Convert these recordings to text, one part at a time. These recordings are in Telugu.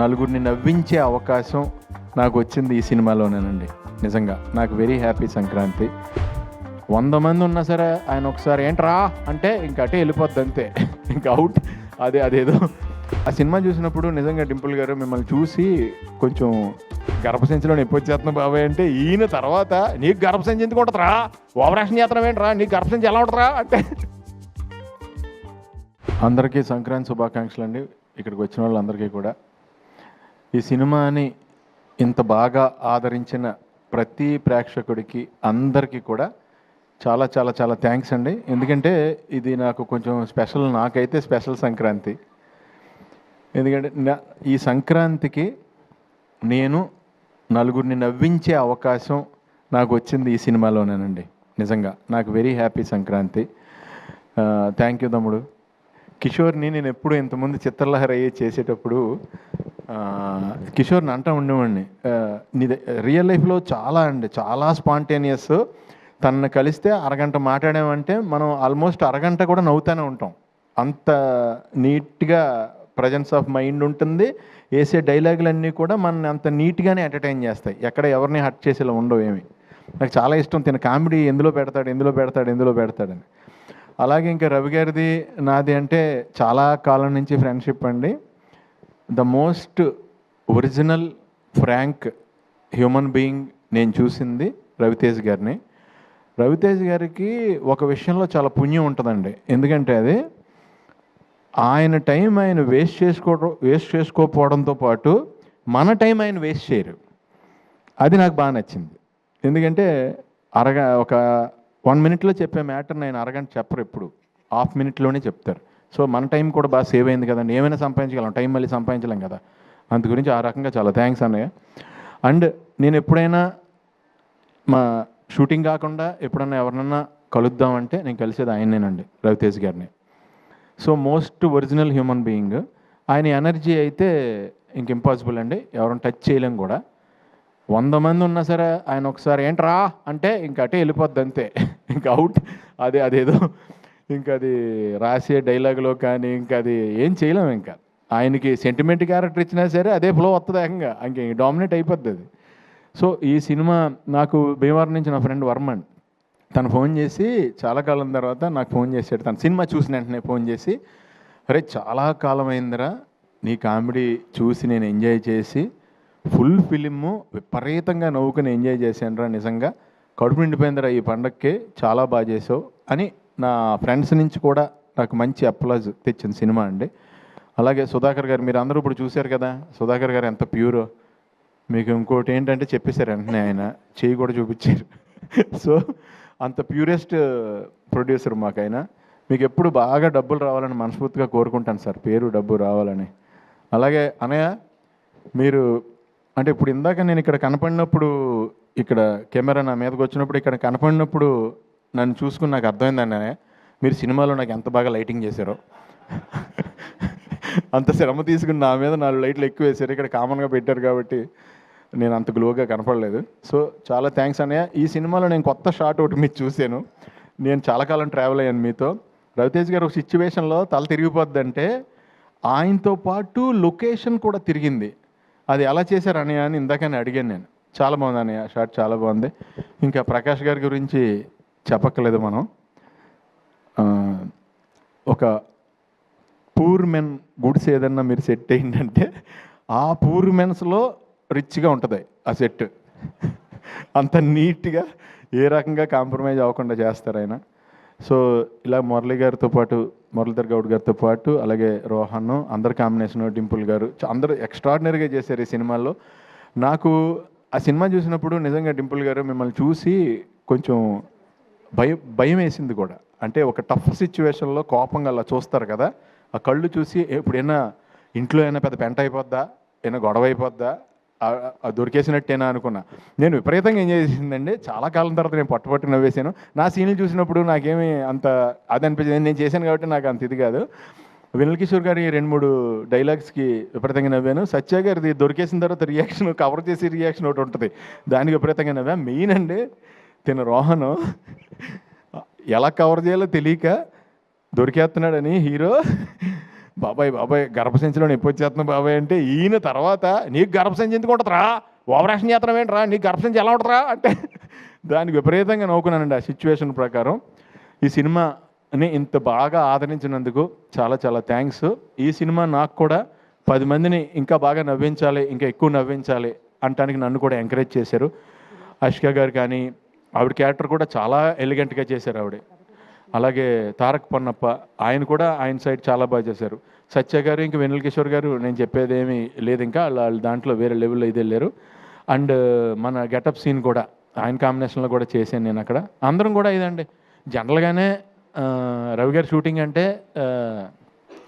నలుగురిని నవ్వించే అవకాశం నాకు వచ్చింది ఈ సినిమాలోనేనండి. నిజంగా నాకు వెరీ హ్యాపీ సంక్రాంతి. 100 మంది ఉన్నా సరే ఆయన ఒకసారి ఏంట్రా అంటే ఇంక అటే వెళ్ళిపోద్ది అంతే, ఇంకా అవుట్. అదేదో ఆ సినిమా చూసినప్పుడు నిజంగా డింపుల్ గారు మిమ్మల్ని చూసి కొంచెం గర్భసంచిలో నొప్పి వచ్చేస్తున్నావు బాబాయ్ అంటే, ఈయన తర్వాత నీకు గర్భసంచి ఎందుకు ఉంటుందిరా, ఓవర్ యాక్షన్ చేస్తున్నావు ఏంట్రా, నీకు గర్భసంచి ఎలా ఉంటుందిరా అంటే. అందరికీ సంక్రాంతి శుభాకాంక్షలు అండి. ఇక్కడికి వచ్చిన వాళ్ళందరికీ కూడా. ఈ సినిమాని ఇంత బాగా ఆదరించిన ప్రతి ప్రేక్షకుడికి అందరికీ కూడా చాలా చాలా చాలా థ్యాంక్స్ అండి. ఎందుకంటే ఇది నాకు కొంచెం స్పెషల్, నాకైతే స్పెషల్ సంక్రాంతి. ఎందుకంటే ఈ సంక్రాంతికి నేను నలుగురిని నవ్వించే అవకాశం నాకు వచ్చింది ఈ సినిమాలోనేనండి. నిజంగా నాకు very happy Sankranti. Thank you తమ్ముడు. కిషోర్ని నేను ఎప్పుడు ఇంతకుముందు చిత్రలహరి చేసేటప్పుడు కిషోర్ని అంటూ ఉండేవాడిని, రియల్ లైఫ్లో చాలా స్పాంటేనియస్. తనను కలిస్తే అరగంట మాట్లాడామంటే మనం ఆల్మోస్ట్ అరగంట కూడా నవ్వుతూనే ఉంటాం. అంత నీట్గా ప్రజెన్స్ ఆఫ్ మైండ్ ఉంటుంది. వేసే డైలాగులన్నీ కూడా మన అంత నీట్గానే ఎంటర్టైన్ చేస్తాయి. ఎక్కడ ఎవరిని హర్ట్ చేసేలా ఉండవు ఏమి. నాకు చాలా ఇష్టం తిన కామెడీ ఎందులో పెడతాడని. అలాగే ఇంకా రవి గారిది నాది అంటే చాలా కాలం నుంచి ఫ్రెండ్షిప్ అండి. The most original frank human being నేను చూసింది రవితేజ్ గారిని. రవితేజ్ గారికి ఒక విషయంలో చాలా పుణ్యం ఉంటుందండి. ఎందుకంటే అది ఆయన టైం ఆయన వేస్ట్ చేసుకోకపోవడంతో పాటు మన టైం ఆయన వేస్ట్ చేయరు. అది నాకు బాగా నచ్చింది. ఎందుకంటే ఒక 1 minute చెప్పే మ్యాటర్ని ఆయన అరగంట చెప్పరు, ఎప్పుడు ½ minute చెప్తారు. సో మన టైం కూడా బాగా సేవ్ అయింది కదండి. ఏమైనా సంపాదించగలం, టైం మళ్ళీ సంపాదించలేం కదా. అందు గురించి ఆ రకంగా చాలా థ్యాంక్స్ అన్నయ్య. అండ్ నేను ఎప్పుడైనా మా షూటింగ్ కాకుండా ఎప్పుడన్నా ఎవరినన్నా కలుద్దామంటే నేను కలిసేది ఆయనేనండి, రవితేజ్ గారిని. So most original human being. ఆయన ఎనర్జీ అయితే ఇంక ఇంపాసిబుల్ అండి, ఎవరైనా టచ్ చేయలేం కూడా. 100 మంది ఉన్నా సరే ఆయన ఒకసారి ఏంట్రా అంటే ఇంక అటే వెళ్ళిపోద్ది అంతే, ఇంకా అవుట్. అదేదో ఇంకా అది రాసే డైలాగులో కానీ ఇంకా అది ఏం చేయలేము. ఇంకా ఆయనకి సెంటిమెంట్ క్యారెక్టర్ ఇచ్చినా సరే అదే ఫ్లో వస్తుంది ఏకంగా, ఇంక డామినేట్ అయిపోద్ది అది. సో ఈ సినిమా నాకు భీమవరం నుంచి నా ఫ్రెండ్ వర్మన్ తను ఫోన్ చేసి చాలా కాలం తర్వాత నాకు ఫోన్ చేశాడు. తను సినిమా చూసిన వెంటనే ఫోన్ చేసి, అరే చాలా కాలం అయిందిరా నీ కామెడీ చూసి నేను ఎంజాయ్ చేసి, ఫుల్ ఫిలిము విపరీతంగా నవ్వుకుని ఎంజాయ్ చేశానురా, నిజంగా కడుపు నిండిపోయిందిరా ఈ పండగకి, చాలా బాగా చేసావు అని నా ఫ్రెండ్స్ నుంచి కూడా నాకు మంచి అప్లాజ్ తెచ్చిన సినిమా అండి. అలాగే సుధాకర్ గారు, మీరు అందరూ ఇప్పుడు చూశారు కదా సుధాకర్ గారు ఎంత ప్యూరో. మీకు ఇంకోటి ఏంటంటే చెప్పేశారు వెంటనే, ఆయన చేయి కూడా చూపించారు. సో అంత ప్యూరెస్ట్ ప్రొడ్యూసర్ మాకు ఆయన. మీకు ఎప్పుడు బాగా డబ్బులు రావాలని మనస్ఫూర్తిగా కోరుకుంటాను సార్, పేరు డబ్బు రావాలని. అలాగే అనయ్య, మీరు అంటే ఇప్పుడు ఇందాక నేను ఇక్కడ కనపడినప్పుడు, ఇక్కడ కెమెరా నా మీదకి వచ్చినప్పుడు ఇక్కడ కనపడినప్పుడు నన్ను చూసుకుని నాకు అర్థమైందండి అన్నయ్య, మీరు సినిమాలో నాకు ఎంత బాగా లైటింగ్ చేశారో. అంత శ్రమ తీసుకుని నా మీద 4 లైట్లు ఎక్కువ వేశారు. ఇక్కడ కామన్గా పెట్టారు కాబట్టి నేను అంత గ్లోగా కనపడలేదు. సో చాలా థ్యాంక్స్ అన్నయ్య. ఈ సినిమాలో నేను కొత్త షాట్ ఒకటి మీరు చూశాను. నేను చాలా కాలం ట్రావెల్ అయ్యాను మీతో. రవితేజ్ గారు ఒక సిచ్యువేషన్లో తల తిరిగిపోద్దంటే ఆయనతో పాటు లొకేషన్ కూడా తిరిగింది. అది ఎలా చేశారు అన్నయ్య అని ఇందాకనే అడిగాను నేను. చాలా బాగుంది అన్నయ్య, షాట్ చాలా బాగుంది. ఇంకా ప్రకాష్ గారి గురించి చెప్పక్కర్లేదు మనం. ఒక పూర్ మెన్ గుడ్స్ ఏదన్నా మీరు సెట్ అయిందంటే ఆ పూర్ మెన్స్లో రిచ్గా ఉంటుంది ఆ సెట్. అంత నీట్గా ఏ రకంగా కాంప్రమైజ్ అవ్వకుండా చేస్తారు ఆయన. సో ఇలా మురళీధర్ గౌడ్ గారితో పాటు అలాగే రోహన్, అందరి కాంబినేషన్, డింపుల్ గారు అందరూ ఎక్స్ట్రాడినరీగా చేశారు ఈ సినిమాలో. నాకు ఆ సినిమా చూసినప్పుడు నిజంగా డింపుల్ గారు మిమ్మల్ని చూసి కొంచెం భయం వేసింది కూడా. అంటే ఒక టఫ్ సిచ్యువేషన్లో కోపంగా అలా చూస్తారు కదా, ఆ కళ్ళు చూసి ఎప్పుడైనా ఇంట్లో అయినా పెద్ద పెంట అయిపోద్దా, ఏమైనా గొడవ అయిపోద్దా, దొరికేసినట్టేనా అనుకున్నా. నేను విపరీతంగా ఎంజాయ్ చేసిందండి. చాలా కాలం తర్వాత నేను పట్టుపట్టి నవ్వేశాను. నా సీన్లు చూసినప్పుడు నాకేమీ అంత అది అనిపించింది, నేను చేశాను కాబట్టి నాకు అంత ఇది కాదు. వినల్ కిషోర్ గారి 2-3 డైలాగ్స్కి విపరీతంగా నవ్వాను. సత్య గారిది దొరికేసిన తర్వాత రియాక్షన్, కవర్ చేసి రియాక్షన్ ఒకటి ఉంటుంది, దానికి విపరీతంగా నవ్వా. మెయిన్ అండి తిన రోహన్ ఎలా కవర్ చేయాలో తెలియక దొరికేస్తున్నాడని హీరో బాబాయ్ బాబాయ్ గర్భసంచిలో నొప్పి వచ్చేస్తున్నావు బాబాయ్ అంటే, ఈయన తర్వాత నీకు గర్భసంచి ఎందుకు ఉంటుందిరా, ఓవరాక్షన్ చేస్తున్నావు ఏంట్రా, నీకు గర్భసంచి ఎలా ఉంటుందిరా అంటే దానికి విపరీతంగా నవ్వుకున్నానండి ఆ సిచ్యువేషన్ ప్రకారం. ఈ సినిమాని ఇంత బాగా ఆదరించినందుకు చాలా చాలా థ్యాంక్స్. ఈ సినిమా నాకు కూడా 10 మందిని ఇంకా బాగా నవ్వించాలి, ఇంకా ఎక్కువ నవ్వించాలి అంటానికి నన్ను కూడా ఎంకరేజ్ చేశారు. అష్క గారు కానీ, ఆవిడ క్యారెక్టర్ కూడా చాలా ఎలిగెంట్గా చేశారు ఆవిడ. అలాగే తారక్ పొన్నప్ప, ఆయన కూడా ఆయన సైడ్ చాలా బాగా చేశారు. సత్య గారు, ఇంకా వెన్నెల కిషోర్ గారు, నేను చెప్పేది ఏమీ లేదు, ఇంకా వాళ్ళు దాంట్లో వేరే లెవెల్లో ఇది వెళ్ళారు. అండ్ మన గెటప్ సీన్ కూడా ఆయన కాంబినేషన్లో కూడా చేశాను నేను అక్కడ. అందరం కూడా ఇదండి జనరల్గానే రవి గారి షూటింగ్ అంటే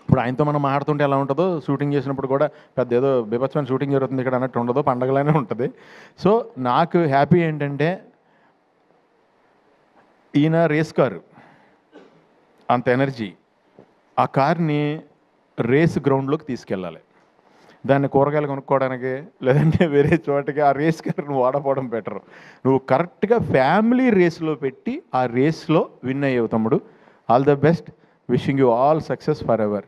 ఇప్పుడు ఆయనతో మనం మాట్లాడుతుంటే ఎలా ఉంటుందో, షూటింగ్ చేసినప్పుడు కూడా పెద్ద ఏదో బీభత్సమైన షూటింగ్ జరుగుతుంది ఇక్కడ అన్నట్టు ఉండదు, పండగలానే ఉంటుంది. సో నాకు హ్యాపీ ఏంటంటే ఈయన రేస్ కారు అంత ఎనర్జీ, ఆ కార్ని రేస్ గ్రౌండ్లోకి తీసుకెళ్ళాలి. దాన్ని కూరగాయలు కొనుక్కోవడానికి లేదంటే వేరే చోటకి ఆ రేస్ కార్ని వాడపోవడం బెటరు. నువ్వు కరెక్ట్గా ఫ్యామిలీ రేస్లో పెట్టి ఆ రేస్లో విన్ అయ్యావు తమ్ముడు. All the best, wishing you all success for ever.